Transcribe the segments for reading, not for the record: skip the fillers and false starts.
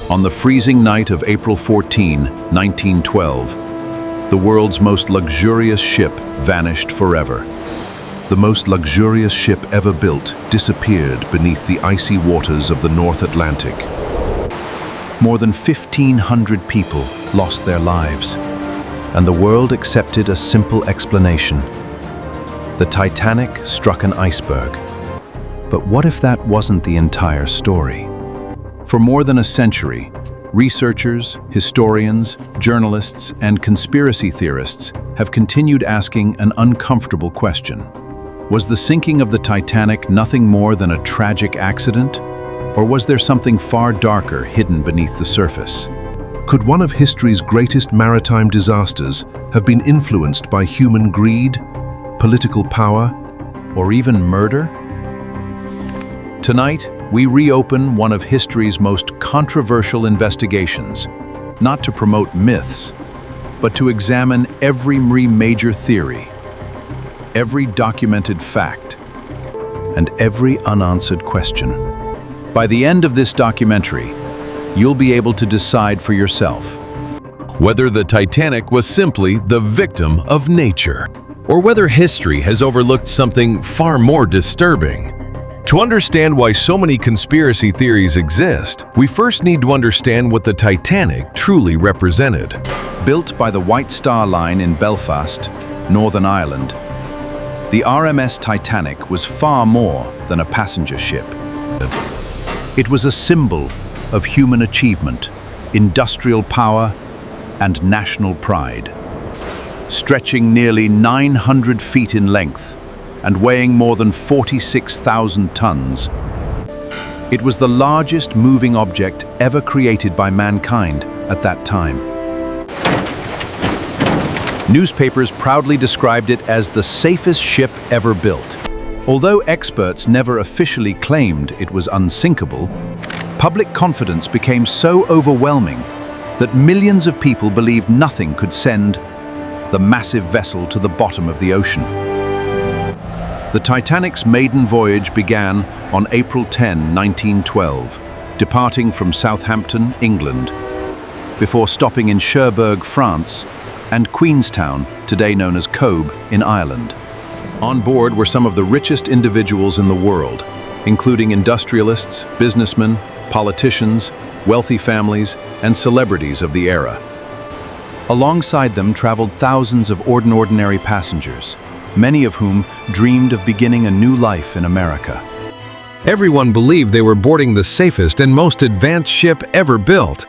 On the freezing night of April 14, 1912, the world's most luxurious ship vanished forever. The most luxurious ship ever built disappeared beneath the icy waters of the North Atlantic. More than 1,500 people lost their lives, and the world accepted a simple explanation. The Titanic struck an iceberg. But what if that wasn't the entire story? For more than a century, researchers, historians, journalists, and conspiracy theorists have continued asking an uncomfortable question. Was the sinking of the Titanic nothing more than a tragic accident? Or was there something far darker hidden beneath the surface? Could one of history's greatest maritime disasters have been influenced by human greed, political power, or even murder? Tonight, we reopen one of history's most controversial investigations, not to promote myths, but to examine every major theory, every documented fact, and every unanswered question. By the end of this documentary, you'll be able to decide for yourself whether the Titanic was simply the victim of nature, or whether history has overlooked something far more disturbing. To understand why so many conspiracy theories exist, we first need to understand what the Titanic truly represented. Built by the White Star Line in Belfast, Northern Ireland, the RMS Titanic was far more than a passenger ship. It was a symbol of human achievement, industrial power, and national pride. Stretching nearly 900 feet in length and weighing more than 46,000 tons, it was the largest moving object ever created by mankind at that time. Newspapers proudly described it as the safest ship ever built. Although experts never officially claimed it was unsinkable, public confidence became so overwhelming that millions of people believed nothing could send the massive vessel to the bottom of the ocean. The Titanic's maiden voyage began on April 10, 1912, departing from Southampton, England, before stopping in Cherbourg, France, and Queenstown, today known as Cobh, in Ireland. On board were some of the richest individuals in the world, including industrialists, businessmen, politicians, wealthy families, and celebrities of the era. Alongside them traveled thousands of ordinary passengers, many of whom dreamed of beginning a new life in America. Everyone believed they were boarding the safest and most advanced ship ever built.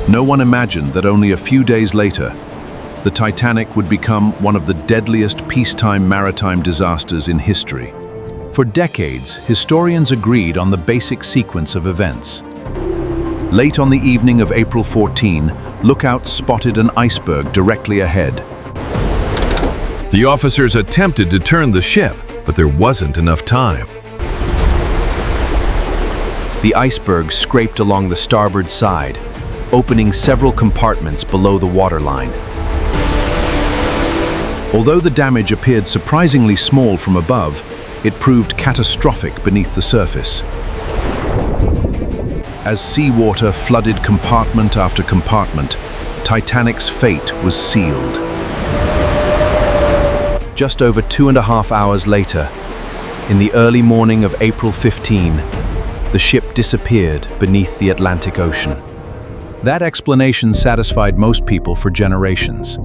No one imagined that only a few days later, the Titanic would become one of the deadliest peacetime maritime disasters in history. For decades, historians agreed on the basic sequence of events. Late on the evening of April 14, lookouts spotted an iceberg directly ahead. The officers attempted to turn the ship, but there wasn't enough time. The iceberg scraped along the starboard side, opening several compartments below the waterline. Although the damage appeared surprisingly small from above, it proved catastrophic beneath the surface. As seawater flooded compartment after compartment, Titanic's fate was sealed. Just over 2.5 hours later, in the early morning of April 15, the ship disappeared beneath the Atlantic Ocean. That explanation satisfied most people for generations.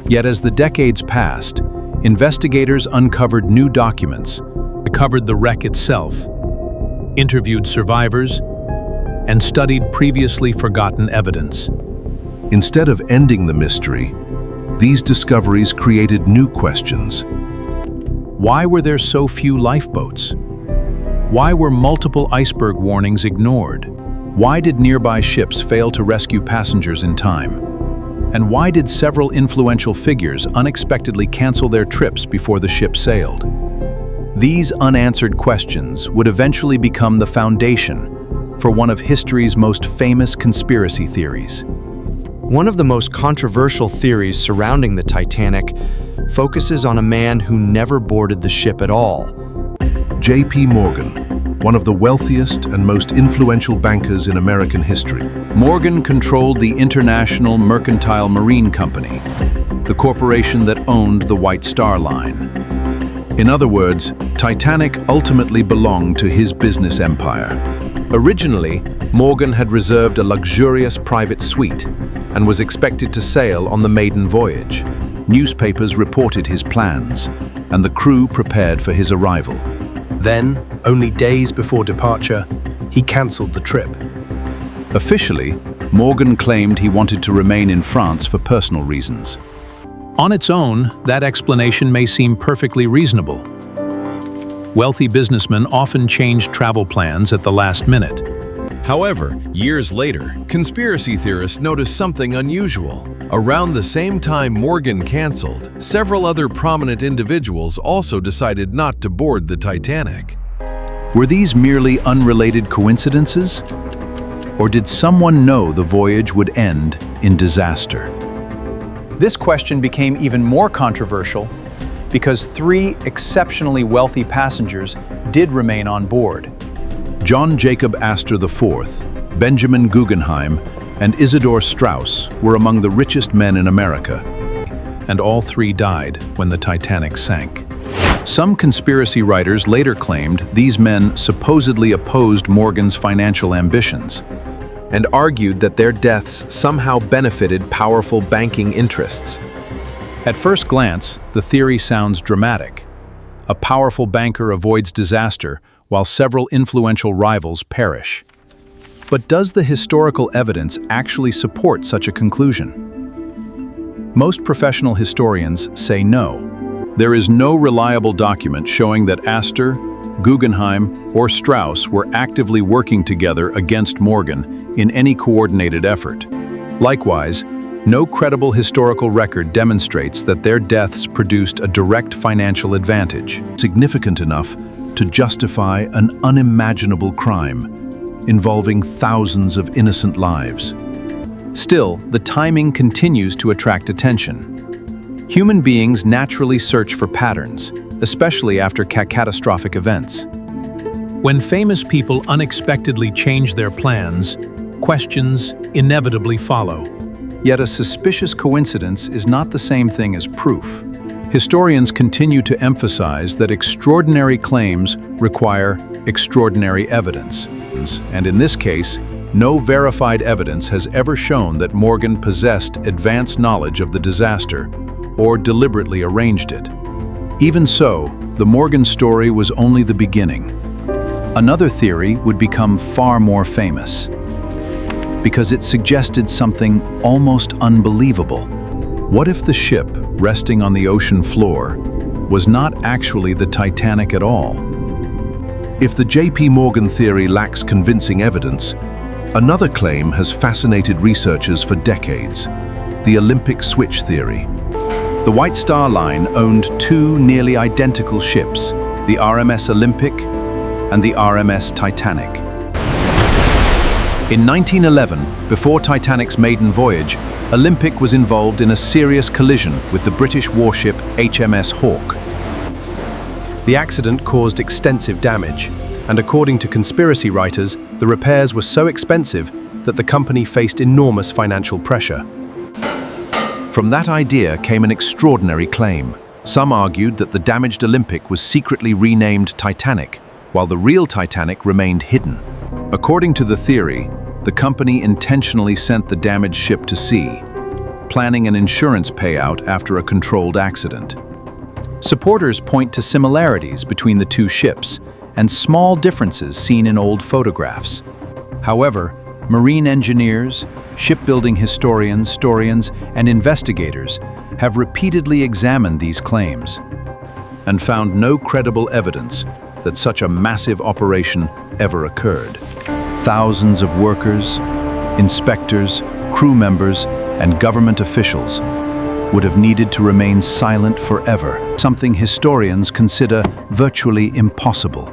Yet as the decades passed, investigators uncovered new documents, recovered the wreck itself, interviewed survivors, and studied previously forgotten evidence. Instead of ending the mystery, these discoveries created new questions. Why were there so few lifeboats? Why were multiple iceberg warnings ignored? Why did nearby ships fail to rescue passengers in time? And why did several influential figures unexpectedly cancel their trips before the ship sailed? These unanswered questions would eventually become the foundation for one of history's most famous conspiracy theories. One of the most controversial theories surrounding the Titanic focuses on a man who never boarded the ship at all. J.P. Morgan, one of the wealthiest and most influential bankers in American history. Morgan controlled the International Mercantile Marine Company, the corporation that owned the White Star Line. In other words, Titanic ultimately belonged to his business empire. Originally, Morgan had reserved a luxurious private suite and was expected to sail on the maiden voyage. Newspapers reported his plans, and the crew prepared for his arrival. Then, only days before departure, he cancelled the trip. Officially, Morgan claimed he wanted to remain in France for personal reasons. On its own, that explanation may seem perfectly reasonable. Wealthy businessmen often change travel plans at the last minute. However, years later, conspiracy theorists noticed something unusual. Around the same time Morgan canceled, several other prominent individuals also decided not to board the Titanic. Were these merely unrelated coincidences? Or did someone know the voyage would end in disaster? This question became even more controversial because three exceptionally wealthy passengers did remain on board. John Jacob Astor IV, Benjamin Guggenheim, and Isidor Straus were among the richest men in America. And all three died when the Titanic sank. Some conspiracy writers later claimed these men supposedly opposed Morgan's financial ambitions and argued that their deaths somehow benefited powerful banking interests. At first glance, the theory sounds dramatic. A powerful banker avoids disaster while several influential rivals perish. But does the historical evidence actually support such a conclusion? Most professional historians say no. There is no reliable document showing that Astor, Guggenheim, or Straus were actively working together against Morgan in any coordinated effort. Likewise, no credible historical record demonstrates that their deaths produced a direct financial advantage, significant enough to justify an unimaginable crime involving thousands of innocent lives. Still, the timing continues to attract attention. Human beings naturally search for patterns, especially after catastrophic events. When famous people unexpectedly change their plans, questions inevitably follow. Yet a suspicious coincidence is not the same thing as proof. Historians continue to emphasize that extraordinary claims require extraordinary evidence. And in this case, no verified evidence has ever shown that Morgan possessed advanced knowledge of the disaster or deliberately arranged it. Even so, the Morgan story was only the beginning. Another theory would become far more famous because it suggested something almost unbelievable. What if the ship resting on the ocean floor was not actually the Titanic at all? If the J.P. Morgan theory lacks convincing evidence, another claim has fascinated researchers for decades: the Olympic switch theory. The White Star Line owned two nearly identical ships, the RMS Olympic and the RMS Titanic. In 1911, before Titanic's maiden voyage, Olympic was involved in a serious collision with the British warship HMS Hawke. The accident caused extensive damage, and according to conspiracy writers, the repairs were so expensive that the company faced enormous financial pressure. From that idea came an extraordinary claim. Some argued that the damaged Olympic was secretly renamed Titanic, while the real Titanic remained hidden. According to the theory, the company intentionally sent the damaged ship to sea, planning an insurance payout after a controlled accident. Supporters point to similarities between the two ships and small differences seen in old photographs. However, marine engineers, shipbuilding historians, and investigators have repeatedly examined these claims and found no credible evidence that such a massive operation ever occurred. Thousands of workers, inspectors, crew members, and government officials would have needed to remain silent forever, something historians consider virtually impossible.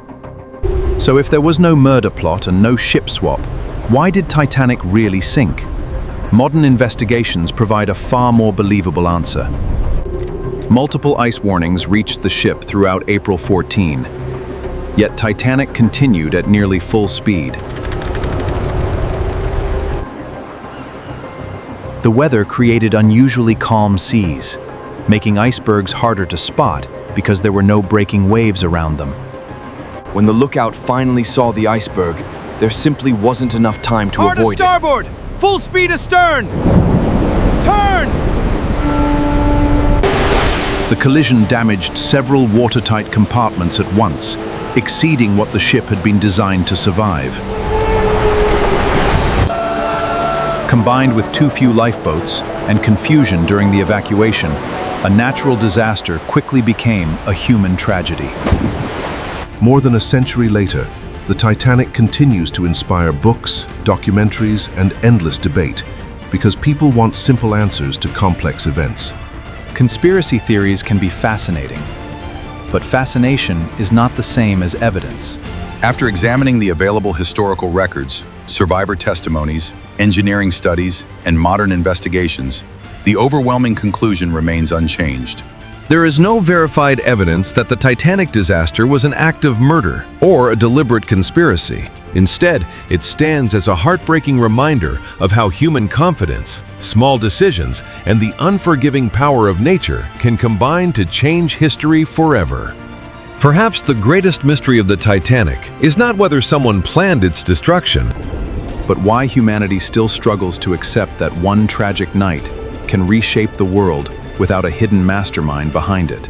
So if there was no murder plot and no ship swap, why did Titanic really sink? Modern investigations provide a far more believable answer. Multiple ice warnings reached the ship throughout April 14. Yet Titanic continued at nearly full speed. The weather created unusually calm seas, making icebergs harder to spot because there were no breaking waves around them. When the lookout finally saw the iceberg, there simply wasn't enough time to avoid it. Starboard! Full speed astern! Turn! The collision damaged several watertight compartments at once, exceeding what the ship had been designed to survive. Combined with too few lifeboats and confusion during the evacuation, a natural disaster quickly became a human tragedy. More than a century later, the Titanic continues to inspire books, documentaries, and endless debate because people want simple answers to complex events. Conspiracy theories can be fascinating, but fascination is not the same as evidence. After examining the available historical records, survivor testimonies, engineering studies, and modern investigations, the overwhelming conclusion remains unchanged. There is no verified evidence that the Titanic disaster was an act of murder or a deliberate conspiracy. Instead, it stands as a heartbreaking reminder of how human confidence, small decisions, and the unforgiving power of nature can combine to change history forever. Perhaps the greatest mystery of the Titanic is not whether someone planned its destruction, But why humanity still struggles to accept that one tragic night can reshape the world without a hidden mastermind behind it.